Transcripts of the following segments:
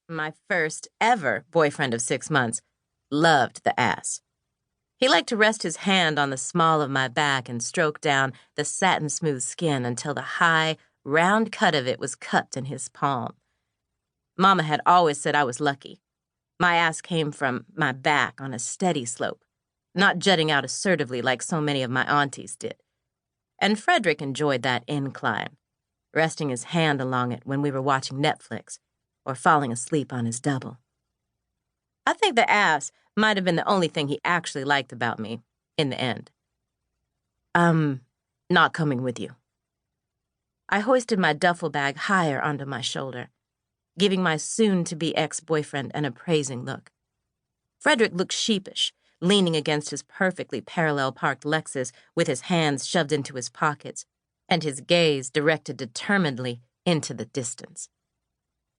my first ever boyfriend of 6 months, loved the ass. He liked to rest his hand on the small of my back and stroke down the satin-smooth skin until the high, round cut of it was cupped in his palm. Mama had always said I was lucky. My ass came from my back on a steady slope, not jutting out assertively like so many of my aunties did. And Frederick enjoyed that incline, resting his hand along it when we were watching Netflix or falling asleep on his double. I think the ass might have been the only thing he actually liked about me, in the end. I'm not coming with you. I hoisted my duffel bag higher onto my shoulder, giving my soon-to-be ex-boyfriend an appraising look. Frederick looked sheepish, leaning against his perfectly parallel-parked Lexus with his hands shoved into his pockets and his gaze directed determinedly into the distance.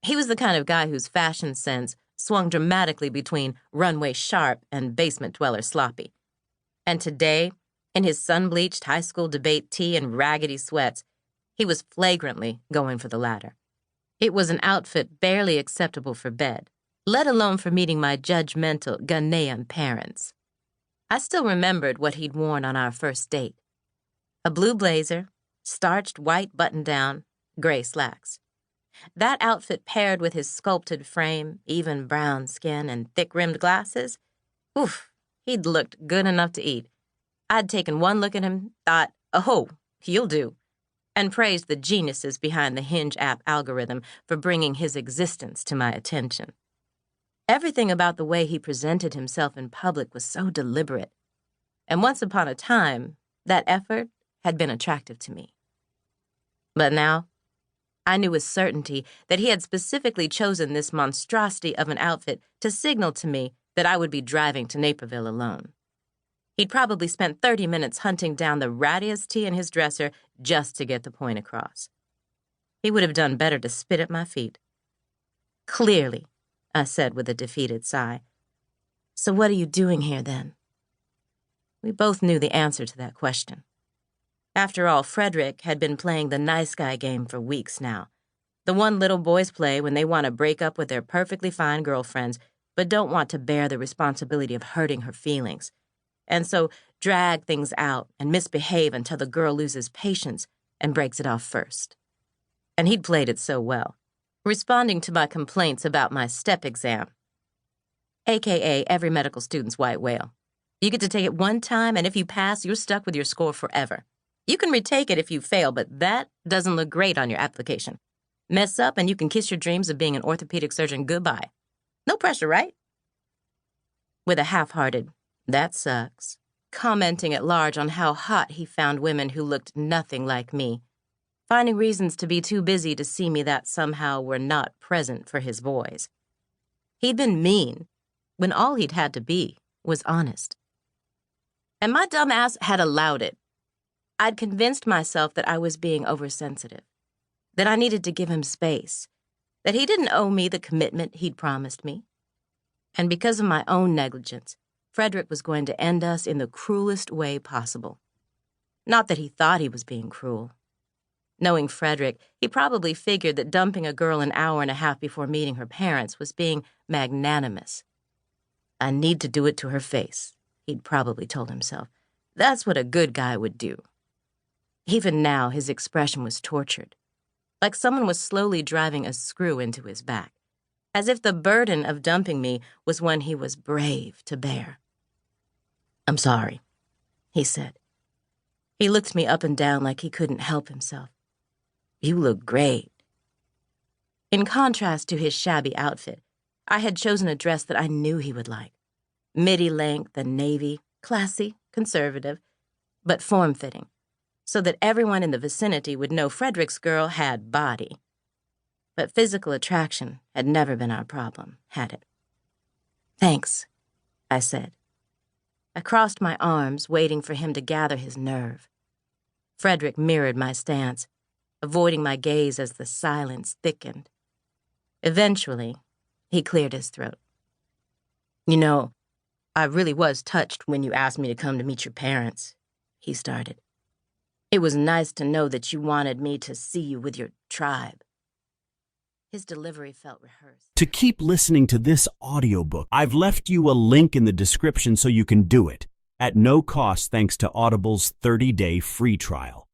He was the kind of guy whose fashion sense swung dramatically between runway sharp and basement dweller sloppy. And today, in his sun-bleached high school debate tee and raggedy sweats, he was flagrantly going for the latter. It was an outfit barely acceptable for bed, let alone for meeting my judgmental Ghanaian parents. I still remembered what he'd worn on our first date. A blue blazer, starched white button-down, gray slacks. That outfit paired with his sculpted frame, even brown skin, and thick-rimmed glasses, oof, he'd looked good enough to eat. I'd taken one look at him, thought, oh, you'll do, and praised the geniuses behind the Hinge app algorithm for bringing his existence to my attention. Everything about the way he presented himself in public was so deliberate, and once upon a time, that effort had been attractive to me. But now, I knew with certainty that he had specifically chosen this monstrosity of an outfit to signal to me that I would be driving to Naperville alone. He'd probably spent 30 minutes hunting down the rattiest tee in his dresser just to get the point across. He would have done better to spit at my feet. Clearly, I said with a defeated sigh. So what are you doing here then? We both knew the answer to that question. After all, Frederick had been playing the nice guy game for weeks now. The one little boys play when they want to break up with their perfectly fine girlfriends, but don't want to bear the responsibility of hurting her feelings, and so drag things out and misbehave until the girl loses patience and breaks it off first. And he'd played it so well, responding to my complaints about my step exam, a.k.a. every medical student's white whale. You get to take it one time, and if you pass, you're stuck with your score forever. You can retake it if you fail, but that doesn't look great on your application. Mess up and you can kiss your dreams of being an orthopedic surgeon goodbye. No pressure, right? With a half-hearted, that sucks, commenting at large on how hot he found women who looked nothing like me, finding reasons to be too busy to see me that somehow were not present for his boys. He'd been mean when all he'd had to be was honest. And my dumb ass had allowed it. I'd convinced myself that I was being oversensitive, that I needed to give him space, that he didn't owe me the commitment he'd promised me. And because of my own negligence, Frederick was going to end us in the cruelest way possible. Not that he thought he was being cruel. Knowing Frederick, he probably figured that dumping a girl an hour and a half before meeting her parents was being magnanimous. I need to do it to her face, he'd probably told himself. That's what a good guy would do. Even now, his expression was tortured, like someone was slowly driving a screw into his back, as if the burden of dumping me was one he was brave to bear. I'm sorry, he said. He looked me up and down like he couldn't help himself. You look great. In contrast to his shabby outfit, I had chosen a dress that I knew he would like. Midi length and navy, classy, conservative, but form-fitting, so that everyone in the vicinity would know Frederick's girl had body. But physical attraction had never been our problem, had it? Thanks, I said. I crossed my arms, waiting for him to gather his nerve. Frederick mirrored my stance, avoiding my gaze as the silence thickened. Eventually, he cleared his throat. You know, I really was touched when you asked me to come to meet your parents, he started. It was nice to know that you wanted me to see you with your tribe. His delivery felt rehearsed. To keep listening to this audiobook, I've left you a link in the description so you can do it, at no cost thanks to Audible's 30-day free trial.